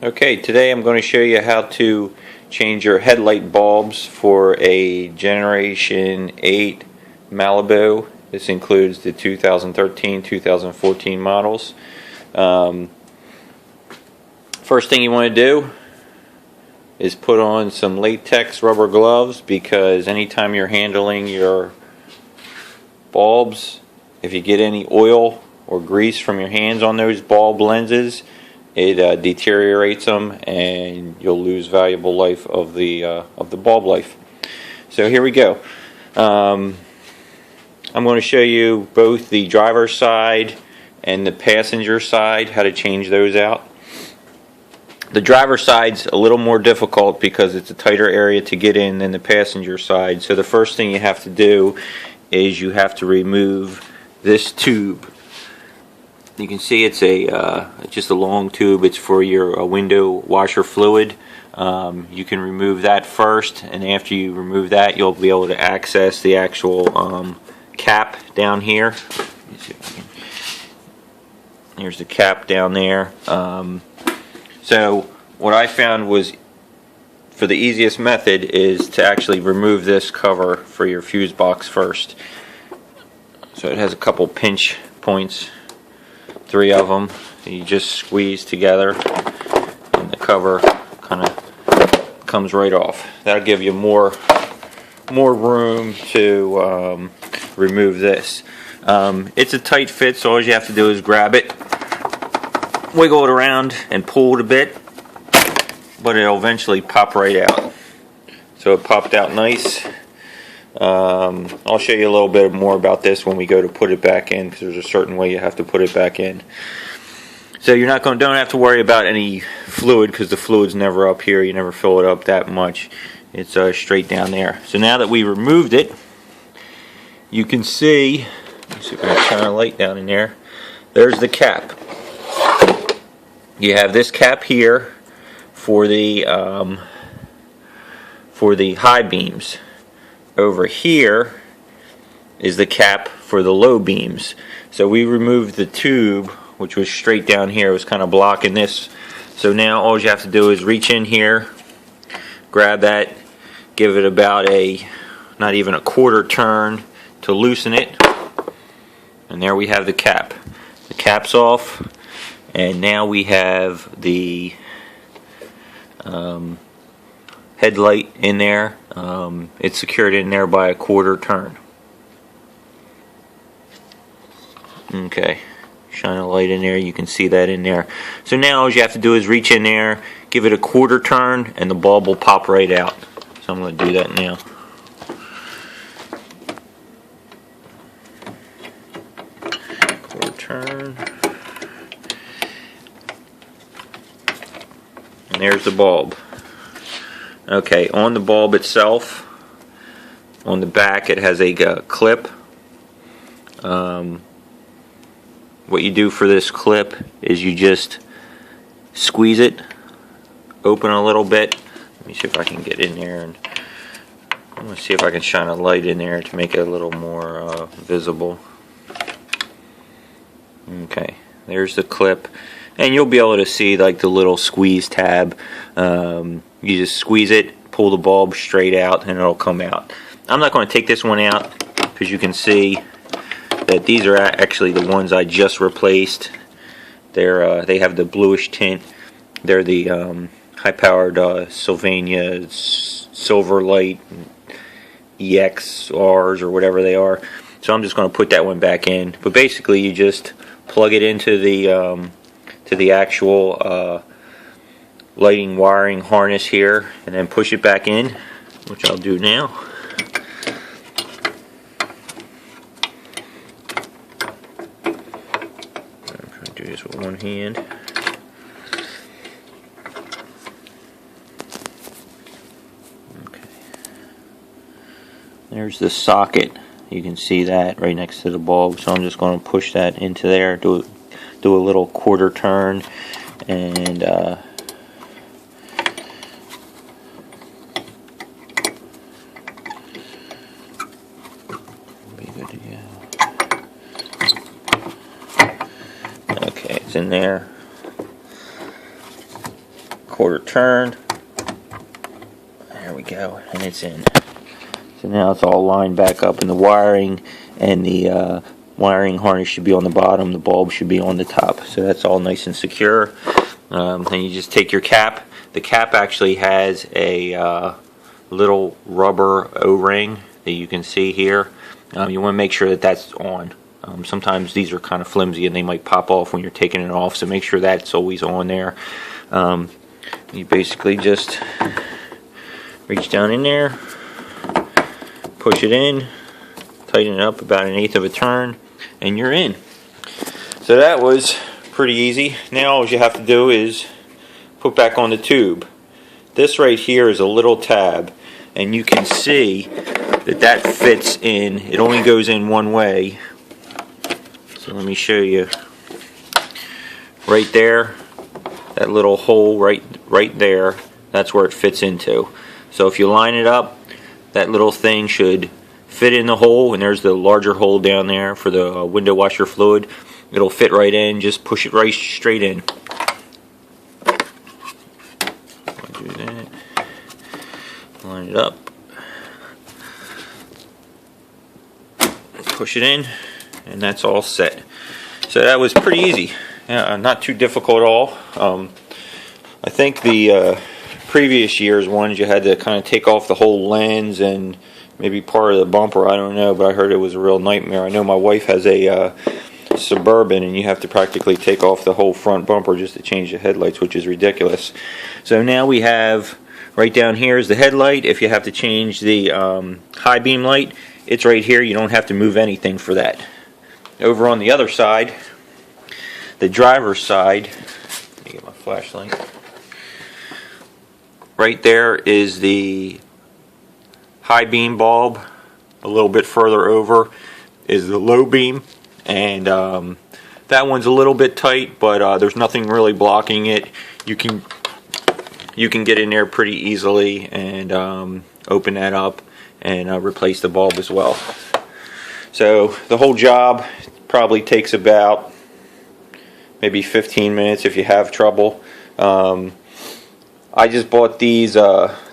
Okay, today I'm going to show you how to change your headlight bulbs for a Generation 8 Malibu. This includes the 2013-2014 models. First thing you want to do is put on some latex rubber gloves, because anytime you're handling your bulbs, if you get any oil or grease from your hands on those bulb lenses, it deteriorates them and you'll lose valuable life of the bulb life. So here we go. I'm going to show you both the driver's side and the passenger side, how to change those out. The driver's side's a little more difficult because it's a tighter area to get in than the passenger side. So the first thing you have to do is you have to remove this tube. You can see it's just a long tube. It's for your window washer fluid. You can remove that first, and after you remove that, you'll be able to access the actual cap down here. Let me see if I can. Here's the cap down there. So what I found was, for the easiest method, is to actually remove this cover for your fuse box first. So it has a couple pinch points. 3 of them. You just squeeze together and the cover kind of comes right off. That'll give you more room to remove this. It's a tight fit, so all you have to do is grab it, wiggle it around, and pull it a bit, but it'll eventually pop right out. So it popped out nice. I'll show you a little bit more about this when we go to put it back in, because there's a certain way you have to put it back in. So you're don't have to worry about any fluid, because the fluid's never up here. You never fill it up that much. It's straight down there. So now that we removed it, you can see, let's see if I can shine a light down in there. There's the cap. You have this cap here for the high beams. Over here is the cap for the low beams. So we removed the tube, which was straight down here. It was kind of blocking this. So now all you have to do is reach in here, grab that, give it about not even a quarter turn to loosen it, and there we have the cap. The cap's off, and now we have the headlight in there. It's secured in there by a quarter turn. Okay, shine a light in there, you can see that in there. So now all you have to do is reach in there, give it a quarter turn, and the bulb will pop right out. So I'm going to do that now. Quarter turn. And there's the bulb. Okay, on the bulb itself, on the back, it has a clip. What you do for this clip is you just squeeze it, open a little bit. Let me see if I can get in there, and I'm going to see if I can shine a light in there to make it a little more visible. Okay, there's the clip, and you'll be able to see like the little squeeze tab. You just squeeze it, pull the bulb straight out, and it'll come out. I'm not going to take this one out, because you can see that these are actually the ones I just replaced. They have the bluish tint. They're the high-powered Sylvania Silverlight EXRs or whatever they are. So I'm just going to put that one back in. But basically, you just plug it into the actual lighting wiring harness here, and then push it back in, which I'll do now. I'm trying to do this with one hand. Okay. There's the socket. You can see that right next to the bulb. So I'm just going to push that into there, do a little quarter turn, and okay, it's in there. quarter turn. There we go, and it's in. So now it's all lined back up, and the wiring and the wiring harness should be on the bottom, the bulb should be on the top. So that's all nice and secure. Then you just take your cap. The cap actually has a little rubber O-ring that you can see here. You want to make sure that that's on. Sometimes these are kind of flimsy and they might pop off when you're taking it off, so make sure that's always on there. You basically just reach down in there, push it in, tighten it up about 1/8 of a turn, and you're in. So that was pretty easy. Now all you have to do is put back on the tube. This right here is a little tab, and you can see that that fits in. It only goes in one way. So let me show you. Right there, that little hole right there, that's where it fits into. So if you line it up, that little thing should fit in the hole, and there's the larger hole down there for the window washer fluid. It'll fit right in. Just push it right straight in. Do that. Line it up. Push it in, and that's all set. So that was pretty easy. Not too difficult at all. I think the previous year's ones you had to kind of take off the whole lens and maybe part of the bumper. I don't know, but I heard it was a real nightmare. I know my wife has a Suburban, and you have to practically take off the whole front bumper just to change the headlights, which is ridiculous. So now we have right down here is the headlight. If you have to change the high beam light, it's right here. You don't have to move anything for that. Over on the other side, the driver's side, let me get my flashlight. Right there is the high beam bulb. A little bit further over is the low beam, and that one's a little bit tight, but there's nothing really blocking it. You can get in there pretty easily and open that up and replace the bulb as well. So the whole job probably takes about maybe 15 minutes if you have trouble. I just bought these.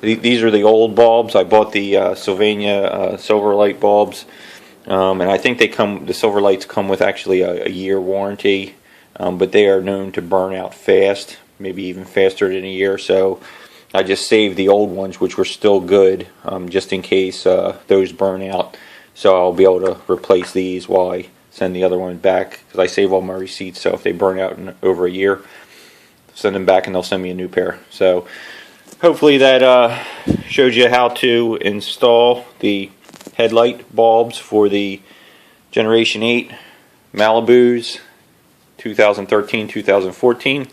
These are the old bulbs. I bought the Sylvania Silverlight bulbs, and I think they come. The Silverlights come with actually a year warranty, but they are known to burn out fast, maybe even faster than a year. So I just saved the old ones, which were still good, just in case those burn out. So I'll be able to replace these while I send the other one back, because I save all my receipts. So if they burn out in over a year, send them back and they'll send me a new pair. So hopefully that showed you how to install the headlight bulbs for the Generation 8 Malibus 2013-2014.